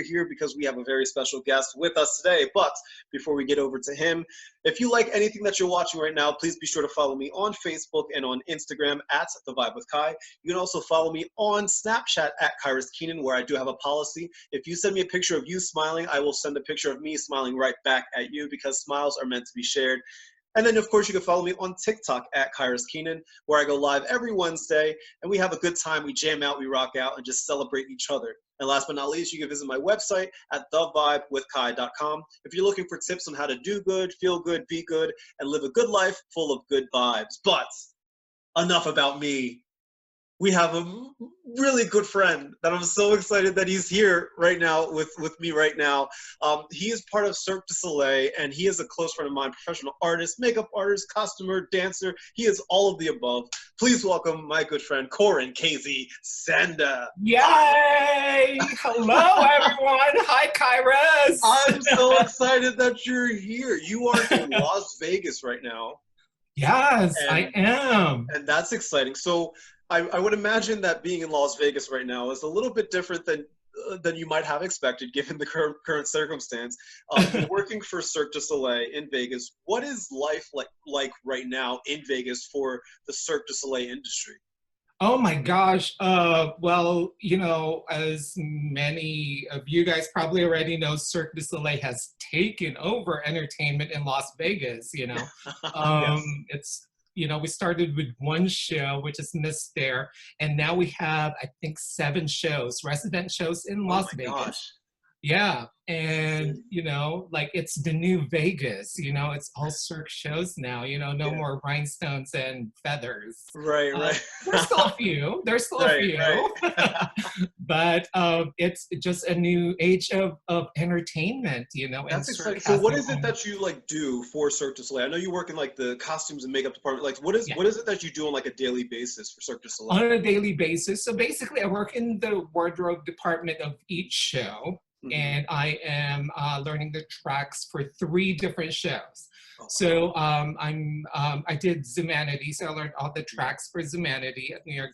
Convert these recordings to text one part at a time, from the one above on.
we're here because we have a very special guest with us today. But before we get over to him, if you like anything that you're watching right now, please be sure to follow me on Facebook and on Instagram at The Vibe with Kai. You can also follow me on Snapchat at Kyrus Keenan, where I do have a policy. If you send me a picture of you smiling, I will send a picture of me smiling right back at you, because smiles are meant to be shared. And then, of course, you can follow me on TikTok at Kyrus Keenan, where I go live every Wednesday, and we have a good time. We jam out, we rock out, and just celebrate each other. And last but not least, you can visit my website at thevibewithkai.com if you're looking for tips on how to do good, feel good, be good, and live a good life full of good vibes. But enough about me. We have a really good friend that I'm so excited that he's here right now with me right now. He is part of Cirque du Soleil, and he is a close friend of mine, professional artist, makeup artist, costumer, dancer. He is all of the above. Please welcome my good friend, Koren KZ Zander. Yay! Hello, everyone. Hi, Kyrus. I'm so excited that you're here. You are in Las Vegas right now. Yes, I am. And that's exciting. So I would imagine that being in Las Vegas right now is a little bit different than you might have expected, given the current circumstance. You're working for Cirque du Soleil in Vegas. What is life like right now in Vegas for the Cirque du Soleil industry? Oh my gosh. Well, you know, as many of you guys probably already know, Cirque du Soleil has taken over entertainment in Las Vegas, you know. Yes. It's, you know, we started with one show, which is Miss There, and now we have, I think, 7 shows, resident shows in Las Vegas. Gosh. Yeah, and you know, like, it's the new Vegas, you know, it's all Cirque shows now, you know, no more rhinestones and feathers. Right. There's still a few, Right. But it's just a new age of entertainment, you know. That's and exciting. So what is it that you do for Cirque du Soleil? I know you work in like the costumes and makeup department. Like what is it that you do on like a daily basis for Cirque du Soleil? On a daily basis. So basically I work in the wardrobe department of each show. Mm-hmm. And I am learning the tracks for 3 different shows. Oh, so I did Zumanity, so I learned all the tracks for Zumanity at New York.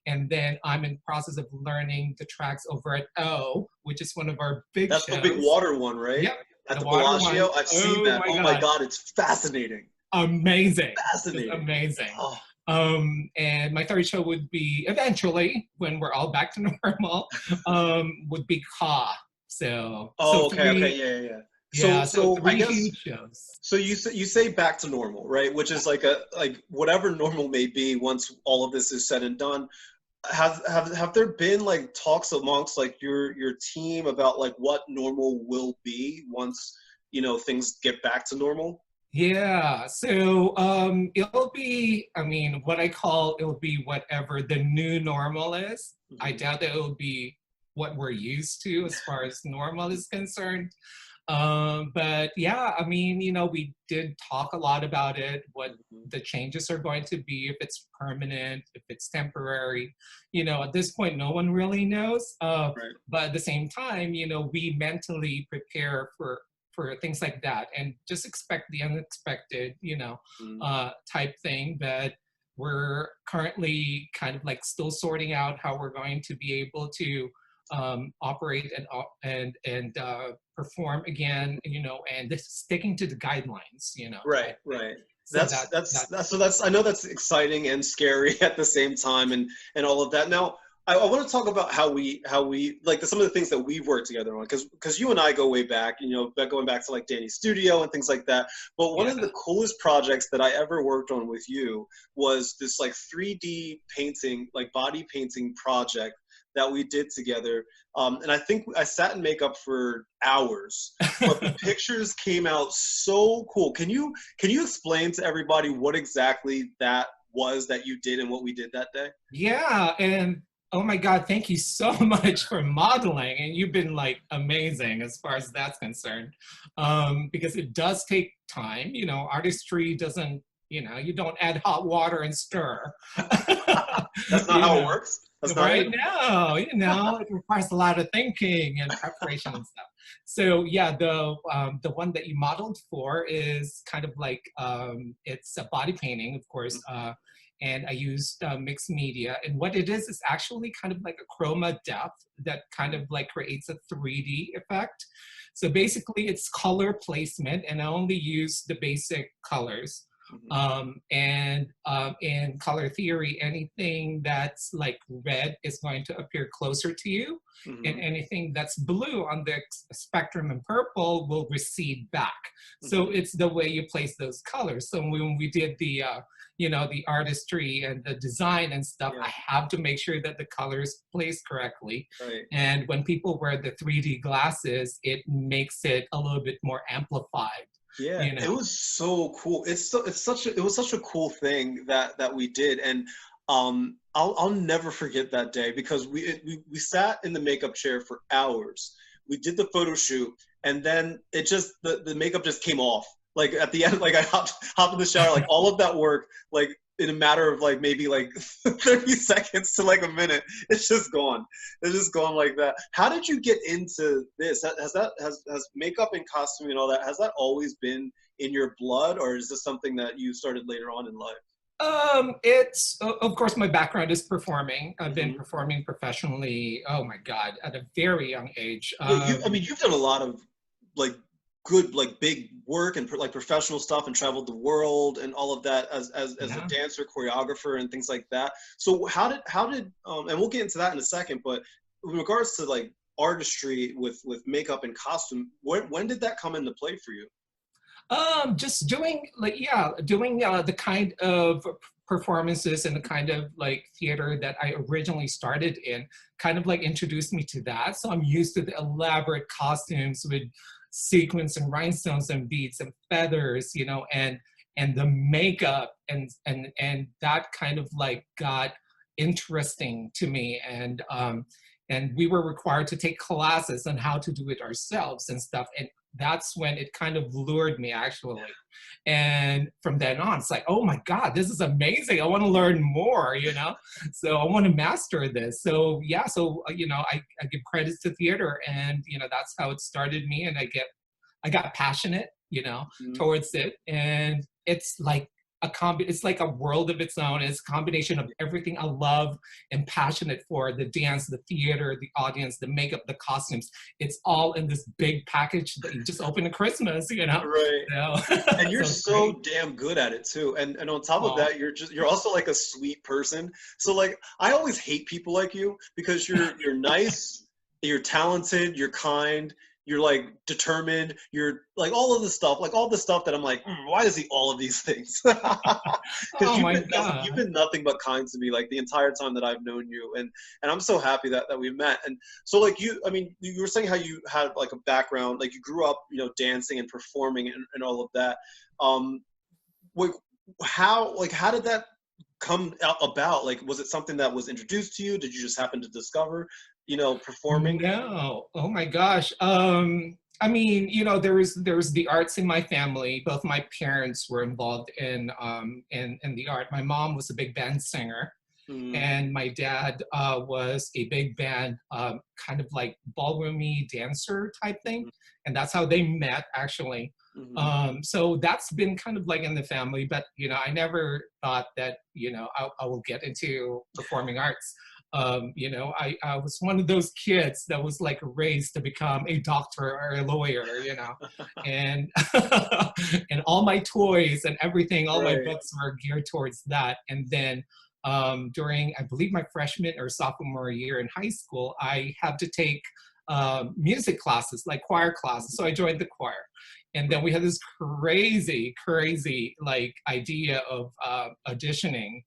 And then I'm in the process of learning the tracks over at O, which is one of our big shows. That's the big water one, right? Yep. At the Bellagio. I've seen that. Oh my God, it's fascinating. Amazing. Fascinating. It's amazing. Oh. And my 3rd show would be, eventually, when we're all back to normal, would be Ka. So. Okay, yeah. So 3 I guess, huge shows. So you say back to normal, right? Which is like whatever normal may be once all of this is said and done. Have there been like talks amongst like your team about like what normal will be once, you know, things get back to normal? Yeah, so it'll be, I mean, what I call, it'll be whatever the new normal is. Mm-hmm. I doubt that it'll be what we're used to as far as normal is concerned. But yeah, I mean, you know, we did talk a lot about it, what the changes are going to be, if it's permanent, if it's temporary. You know, at this point, no one really knows. Right. But at the same time, you know, we mentally prepare for things like that and just expect the unexpected, you know, type thing. But we're currently kind of like still sorting out how we're going to be able to operate and perform again, you know, and sticking to the guidelines, you know. Right. So that's I know that's exciting and scary at the same time, and all of that. Now, I want to talk about how we like some of the things that we've worked together on, because you and I go way back, you know, going back to like Danny's studio and things like that. But one of the coolest projects that I ever worked on with you was this like 3D painting, like body painting project that we did together. And I think I sat in makeup for hours, but the pictures came out so cool. Can you explain to everybody what exactly that was that you did and what we did that day? Yeah, and oh my God, thank you so much for modeling. And you've been like amazing as far as that's concerned. Because it does take time, you know, artistry doesn't, you know, you don't add hot water and stir. That's not how it works? That's right? No, you know, it requires a lot of thinking and preparation and stuff. So yeah, the one that you modeled for is kind of like, it's a body painting, of course. and I used mixed media. And what it is actually kind of like a chroma depth that kind of like creates a 3D effect. So basically it's color placement, and I only use the basic colors. And in color theory, anything that's like red is going to appear closer to you, and anything that's blue on the spectrum and purple will recede back. So it's the way you place those colors. So when we did the the artistry and the design and stuff, I have to make sure that the colors place correctly. Right. And when people wear the 3D glasses, it makes it a little bit more amplified. Yeah, it was so cool. It was such a cool thing that we did, and I'll never forget that day, because we sat in the makeup chair for hours. We did the photo shoot, and then it just the makeup just came off. Like at the end, like I hopped in the shower, like all of that work, like in a matter of like maybe like 30 seconds to like a minute, it's just gone. It's just gone like that. How did you get into this? Has makeup and costume and all that, has that always been in your blood, or is this something that you started later on in life? It's, of course, my background is performing. I've been performing professionally, oh my God, at a very young age. I mean, you've done a lot of like good, like big work and like professional stuff, and traveled the world and all of that as a dancer, choreographer, and things like that. So how did and we'll get into that in a second, but in regards to like artistry with makeup and costume, when did that come into play for you? Just doing the kind of performances and the kind of like theater that I originally started in kind of like introduced me to that. So I'm used to the elaborate costumes with sequins and rhinestones and beads and feathers, and the makeup and that kind of like got interesting to me. And we were required to take classes on how to do it ourselves and stuff. And that's when it kind of lured me, actually. And from then on, it's like, oh my God, this is amazing. I want to learn more, so I want to master this. So yeah, I give credits to theater, and that's how it started me. And I got passionate, towards it. And it's like it's like a world of its own. It's a combination of everything I love and passionate for: the dance, the theater, the audience, the makeup, the costumes. It's all in this big package that you just open at Christmas, Right. And you're so damn good at it too. And on top of that, you're also like a sweet person. So like, I always hate people like you, because you're nice, you're talented, you're kind, you're like determined, you're like all of the stuff, like all the stuff that I'm like, why is he all of these things? Because you've been nothing but kind to me like the entire time that I've known you, and I'm so happy that we met. And so like you were saying how you had like a background, like you grew up, dancing and performing and all of that. How did that come about? Like, was it something that was introduced to you? Did you just happen to discover performing? No. Oh my gosh. I mean, there was the arts in my family. Both my parents were involved in the art. My mom was a big band singer, and my dad was a big band, kind of like ballroomy dancer type thing, and that's how they met, actually. So that's been kind of like in the family, but I never thought that I will get into performing arts. I was one of those kids that was like raised to become a doctor or a lawyer, and and all my toys and everything, all my books were geared towards that. And then during, I believe, my freshman or sophomore year in high school, I had to take music classes, like choir classes. So I joined the choir. And then we had this crazy like idea of auditioning,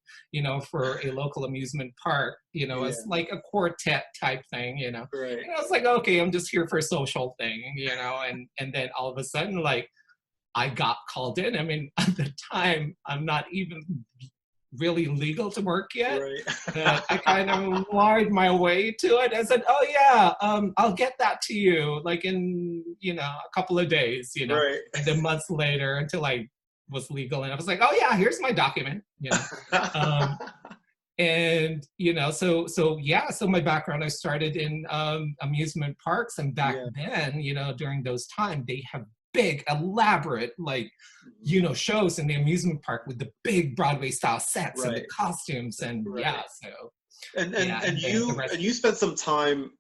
for a local amusement park, as like a quartet type thing, And I was like, okay, I'm just here for a social thing, and then all of a sudden, like, I got called in. I mean, at the time, I'm not even really legal to work yet. I kind of wired my way to it. I said, oh yeah, I'll get that to you like in a couple of days, and then months later, until I was legal, and I was like, oh yeah, here's my document, and so my background, I started in amusement parks, and back then, during those times, they have big, elaborate, like, shows in the amusement park with the big Broadway style sets and the Right. costumes, and Right. so And yeah, and then the rest. you spent some time,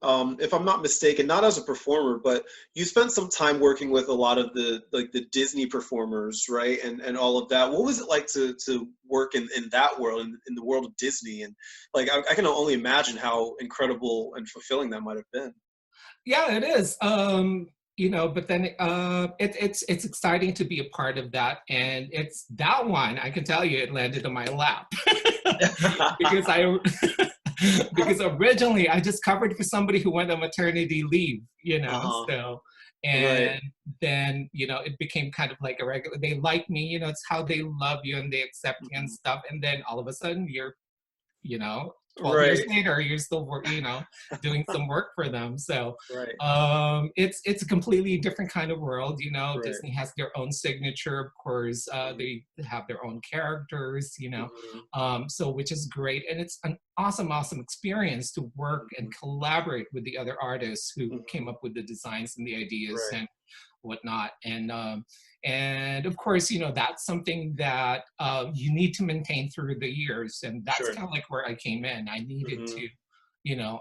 if I'm not mistaken, not as a performer, but you spent some time working with a lot of the like the Disney performers, right? And all of that. What was it like to work in that world, in the world of Disney? And like I can only imagine how incredible and fulfilling that might have been. Yeah, it is. But then it's exciting to be a part of that, and it's that one. I can tell you, it landed on my lap because I because originally I just covered for somebody who went on maternity leave. Uh-huh. So Right. and then it became kind of like a regular. They like me, it's how they love you and they accept you and Mhm. stuff. And then all of a sudden you know 12 years Right. later you're still doing some work for them. So Right. it's a completely different kind of world. Right. Disney has their own signature, of course. Mhm. They have their own characters, Mhm. so which is great, and it's an awesome experience to work and Mhm. collaborate with the other artists who came Mhm. up with the designs and the ideas Right. and whatnot. And of course, that's something that you need to maintain through the years. And that's Sure. kind of like where I came in. I needed Mhm. to,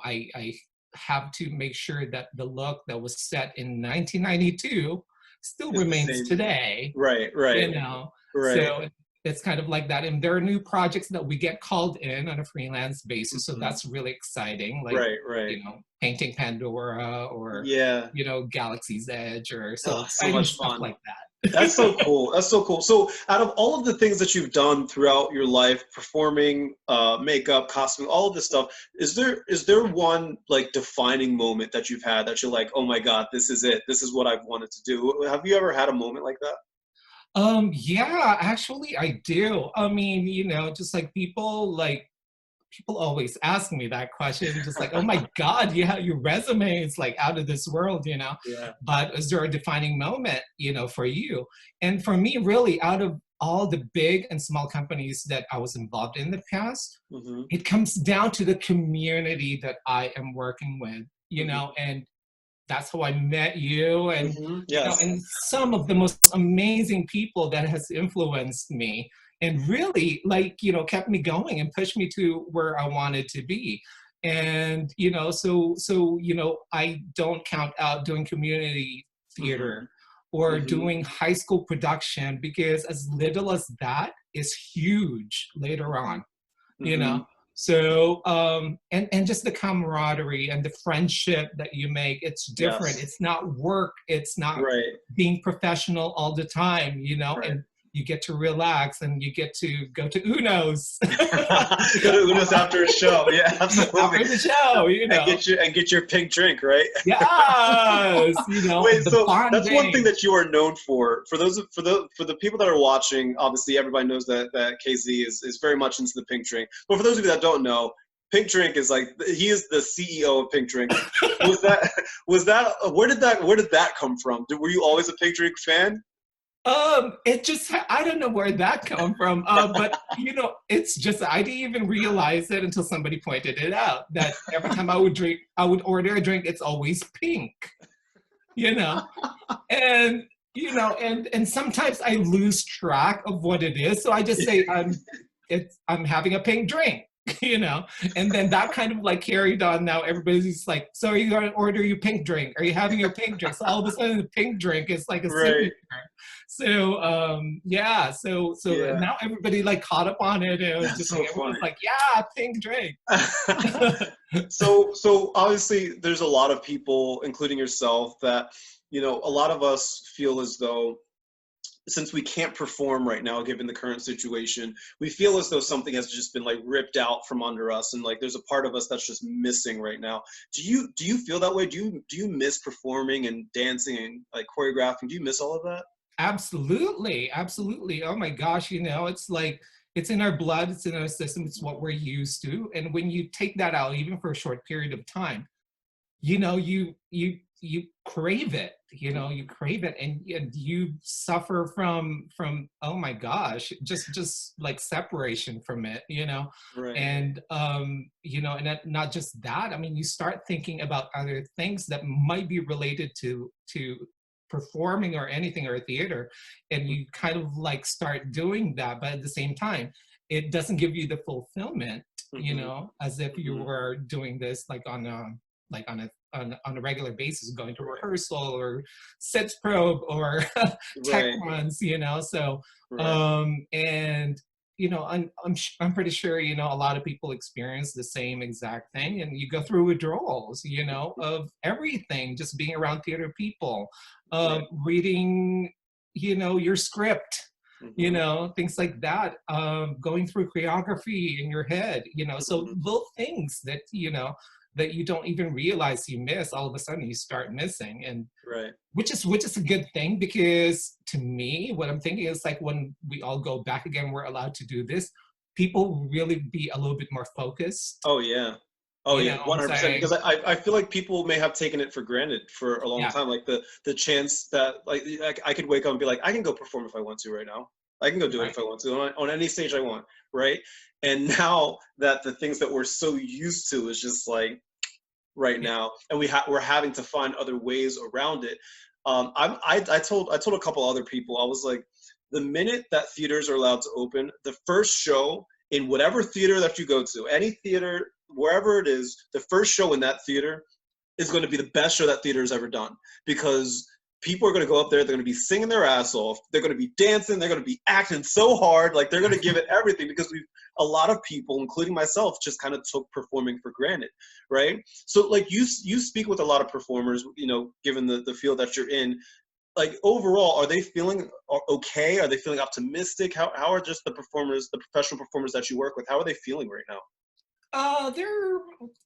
I have to make sure that the look that was set in 1992 still It's the remains same. today, Right. you Right. know. Right. So it's kind of like that. And there are new projects that we get called in on a freelance basis. So Mhm. that's really exciting. Like, Right. Right. painting Pandora or Yeah. Galaxy's Edge, or so Oh, so exciting much stuff fun. like that. That's so cool. That's so cool. So, out of all of the things that you've done throughout your life, performing, makeup, costuming, all of this stuff, is there one like defining moment that you've had that you're like, oh my God, this is it. This is what I've wanted to do. Have you ever had a moment like that? Yeah, actually I do. I mean, just like people always ask me that question, just like, oh my God, yeah, your resume is like out of this world. Yeah. But is there a defining moment, for you? And for me, really, out of all the big and small companies that I was involved in the past, Hmm. it comes down to the community that I am working with, Hmm. and that's how I met you, and Hmm. Yes. and some of the most amazing people that has influenced me and really, like, kept me going and pushed me to where I wanted to be. And I don't count out doing community Hmm. theater or Hmm. doing high school production, because as little as that is huge later Hmm. on, you Hmm. know so and just the camaraderie and the friendship that you make, it's different. Yes. It's not work, it's not Right. being professional all the time, Right. and you get to relax and you get to go to Uno's Go to Uno's after a show. Yeah, absolutely. after the show, And get your pink drink, right? yes, Wait, the so that's one thing bonding. that you are known for. For the people that are watching, obviously everybody knows that KZ is very much into the pink drink. But for those of you that don't know, Pink Drink is like he is the CEO of Pink Drink. Was that where did that come from? Were you always a Pink Drink fan? It just, I don't know where that come from. But it's just, I didn't even realize it until somebody pointed it out, that every time I would order a drink, it's always pink, you know? And, and sometimes I lose track of what it is. So I just say, I'm having a pink drink, you know? And then that kind of like carried on. Now everybody's like, so are you going to order your pink drink? Are you having your pink drink? So all of a sudden the pink drink is like a Right. signature. So yeah, so Yeah. now everybody like caught up on it, and it was That's just like so everyone's funny. like, yeah, pink drink. So obviously there's a lot of people, including yourself, that a lot of us feel as though since we can't perform right now given the current situation, we feel as though something has just been like ripped out from under us, and like there's a part of us that's just missing right now. Do you feel that way? Do you miss performing and dancing and like choreographing? Do you miss all of that? Absolutely, absolutely. Oh my gosh, it's like it's in our blood, it's in our system, it's what we're used to. And when you take that out, even for a short period of time, you crave it, you crave it, and you suffer from, oh my gosh, just like separation from it, Right. and and not just that. I mean, you start thinking about other things that might be related to performing or anything or theater, and you kind of like start doing that, but at the same time, it doesn't give you the fulfillment, you know, as if you were doing this like on a on a regular basis, going to rehearsal or sets probe or tech Right. runs, you know. So Right. and you know, I'm pretty sure, you know, a lot of people experience the same exact thing, and you go through withdrawals, you know, of everything, just being around theater people, Right. reading, you know, your script, you Mhm. know, things like that, going through choreography in your head, you know, so Mhm. little things that, you know, that you don't even realize you miss, all of a sudden you start missing. And Right. which is a good thing, because to me, what I'm thinking is like when we all go back again, we're allowed to do this, people will really be a little bit more focused. Oh yeah. Oh You yeah, know what I'm 100%. saying? Because I feel like people may have taken it for granted for a long Yeah, time. Like the chance that like I could wake up and be like, I can go perform if I want to right now. I can go do it right. if I want to on any stage I want, right? And now that the things that we're so used to is just like right Yeah. now, and we're having to find other ways around it. I told a couple other people, I was like, the minute that theaters are allowed to open, the first show in whatever theater that you go to, any theater, wherever it is, the first show in that theater is going to be the best show that theater has ever done, because people are going to go up there, they're going to be singing their ass off, they're going to be dancing, they're going to be acting so hard, like they're going to give it everything, because a lot of people, including myself, just kind of took performing for granted, right? So like you speak with a lot of performers, you know, given the field that you're in, like overall, are they feeling okay? Are they feeling optimistic? How are just the performers, the professional performers that you work with, how are they feeling right now? They're,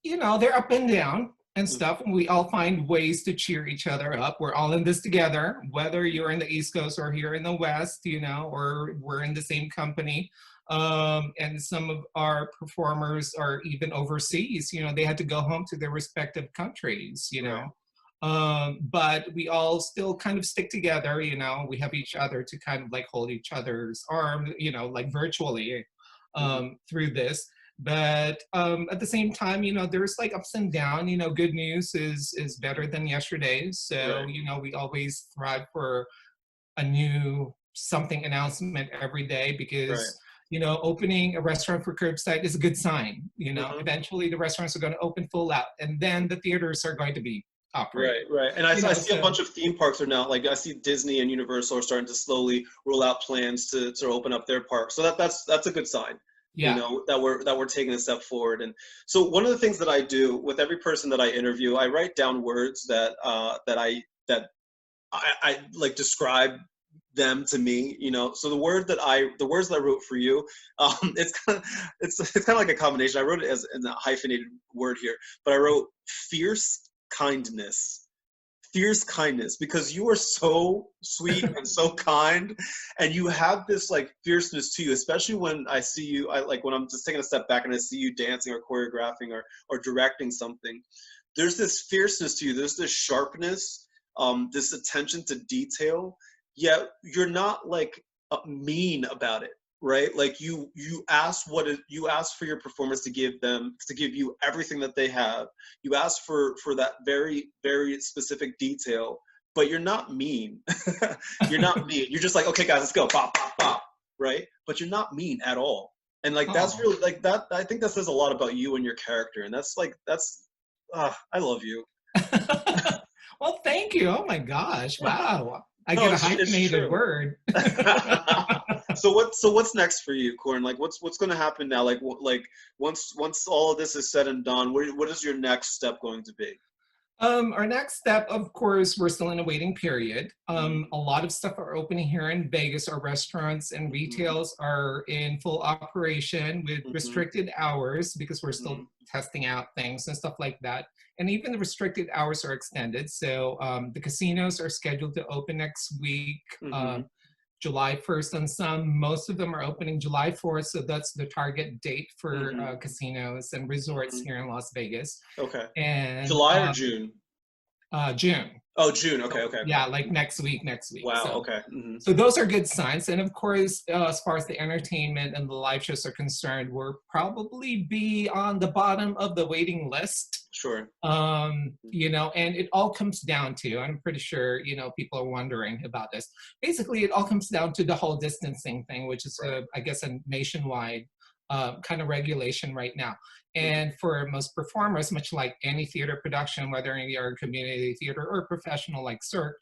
you know, they're up and down and Mhm. stuff, and we all find ways to cheer each other up. We're all in this together, whether you're in the East Coast or here in the West, you know, or we're in the same company. And some of our performers are even overseas, you know, they had to go home to their respective countries, you Right. know. But we all still kind of stick together, you know, we have each other to kind of like hold each other's arm, you know, like virtually Hmm. through this. But at the same time, you know, there's like ups and downs. You know, good news is better than yesterday. So Right. you know, we always thrive for a new something announcement every day, Right. because you know, opening a restaurant for curbside is a good sign. You know, Hmm. eventually the restaurants are going to open full out, and then the theaters are going to be Right, operating. right. And You I know, see a so bunch of theme parks are now, like I see Disney and Universal are starting to slowly roll out plans to open up their parks. So that's a good sign, you yeah. know, that we're taking a step forward. And so one of the things that I do with every person that I interview, I write down words that I like describe them to me, you know. So the words that I wrote for you, it's kind of it's kind of like a combination. I wrote it as in a hyphenated word here, but I wrote fierce kindness. Fierce kindness, because you are so sweet and so kind, and you have this like fierceness to you, especially when I see you, I like when I'm just taking a step back and I see you dancing or choreographing or directing something. There's this fierceness to you, there's this sharpness, this attention to detail, yet you're not like mean about it, right? Like you ask you ask for your performers to give you everything that they have. You ask for that very specific detail, but you're not mean. You're not mean, you're just like, okay guys, let's go, pop pop pop, right? But you're not mean at all. And like that's Oh. really like that, I think that says a lot about you and your character, and that's like that's I love you. Well, thank you. Oh my gosh. Wow. I No, get a it's hyphenated true. word. So what's next for you, Corin? Like what's going to happen now? Like like once all of this is said and done, what is your next step going to be? Our next step, of course, we're still in a waiting period. Hmm. A lot of stuff are opening here in Vegas. Our restaurants and Hmm. retails are in full operation with Hmm. restricted hours, because we're still Hmm. testing out things and stuff like that. And even the restricted hours are extended. So the casinos are scheduled to open next week. Hmm. July 1st on some. Most of them are opening July 4th, so that's the target date for Hmm. casinos and resorts Hmm. here in Las Vegas. Okay. And July or June? June. Oh, June. Okay, okay, okay. Yeah, like next week. Wow. So, Okay. Hmm. so those are good signs. And of course, as far as the entertainment and the live shows are concerned, we'll probably be on the bottom of the waiting list. Sure. You know, and it all comes down to, I'm pretty sure, you know, people are wondering about this. Basically, it all comes down to the whole distancing thing, which is, I guess, a nationwide kind of regulation right now. And for most performers, much like any theater production, whether you're a community theater or professional like Cirque,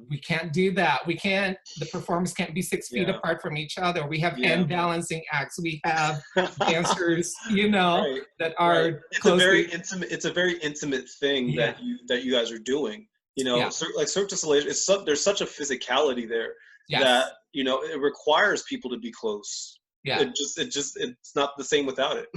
we can't do that. We can't, the performers can't be 6 feet Yeah. apart from each other. We have Yeah. hand balancing acts. We have dancers, you know, Right. that are Right. It's a very intimate thing Yeah. that you guys are doing. You know, Yeah. like Cirque du Soleil, there's such a physicality there Yes. that, you know, it requires people to be close. Yeah. It's not the same without it.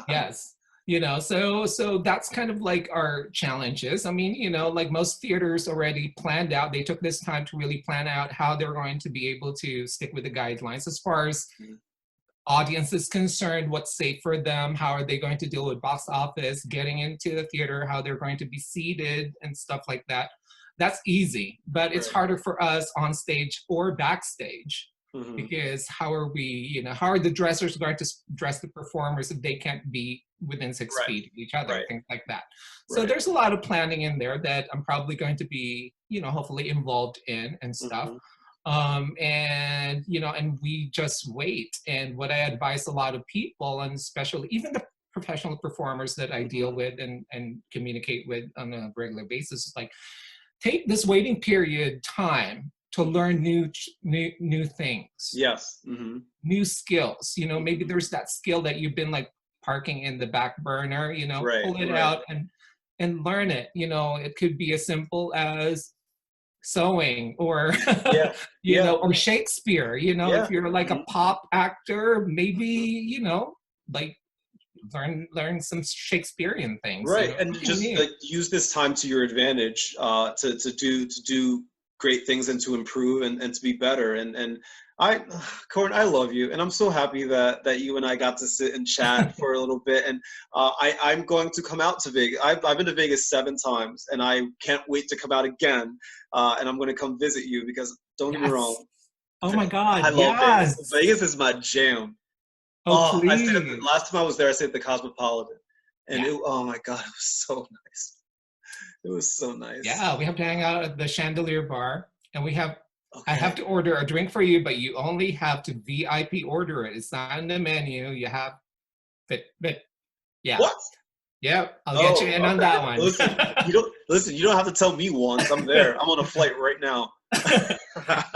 Yes. You know, so that's kind of like our challenges. I mean, you know, like most theaters already planned out, they took this time to really plan out how they're going to be able to stick with the guidelines as far as audience is concerned, what's safe for them, how are they going to deal with box office, getting into the theater, how they're going to be seated and stuff like that. That's easy, but it's harder for us on stage or backstage. Because how are we, you know, how are the dressers going to dress the performers if they can't be within 6 feet of each other, things like that. So there's a lot of planning in there that I'm probably going to be, you know, hopefully involved in and stuff. And, you know, and we just wait. And what I advise a lot of people, and especially even the professional performers that I deal with and communicate with on a regular basis, is like, take this waiting period time to learn new things. Yes. New skills. You know, maybe there's that skill that you've been like parking in the back burner, you know, pull it out and learn it. You know, it could be as simple as sewing or you know, or Shakespeare. You know, if you're like a pop actor, maybe, you know, like learn some Shakespearean things. Right. You know? And just like use this time to your advantage to do great things and to improve and to be better. And Koren, I love you, and I'm so happy that you and I got to sit and chat for a little bit. And I'm going to come out to Vegas. I've been to Vegas 7 times, and I can't wait to come out again. And I'm going to come visit you because don't get me wrong. Oh my God! I love Vegas. Vegas is my jam. Oh, I stayed at last time I was there, I stayed at the Cosmopolitan, and oh my God, it was so nice. It was so nice. Yeah, we have to hang out at the Chandelier Bar, and we have. I have to order a drink for you, but you only have to VIP order it. It's not in the menu. You have, but yeah. What? Yep, I'll get you in on that one. Listen, you don't have to tell me once. I'm there. I'm on a flight right now.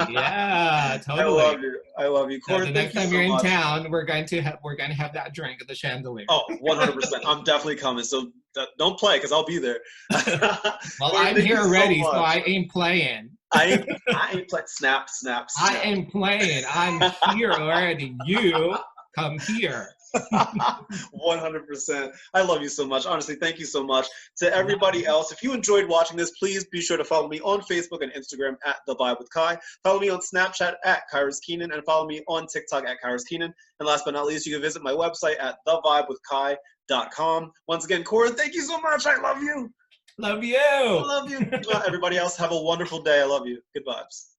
Yeah, totally. I love you. Koren, the next time you're in town, we're going to have that drink at the Chandelier. Oh, 100%. I'm definitely coming. So don't play because I'll be there. Well, I'm here already, so I ain't playing. I ain't playing. Snap. I am playing. I'm here already. You come here. 100%. I love you so much. Honestly, thank you so much. To everybody else, if you enjoyed watching this, please be sure to follow me on Facebook and Instagram at The Vibe with Kai. Follow me on Snapchat at Kyrus Keenan, and follow me on TikTok at Kyrus Keenan. And last but not least, you can visit my website at thevibewithkai.com. Once again, Koren, thank you so much. I love you. Love you. I love you. Everybody else, have a wonderful day. I love you. Good vibes.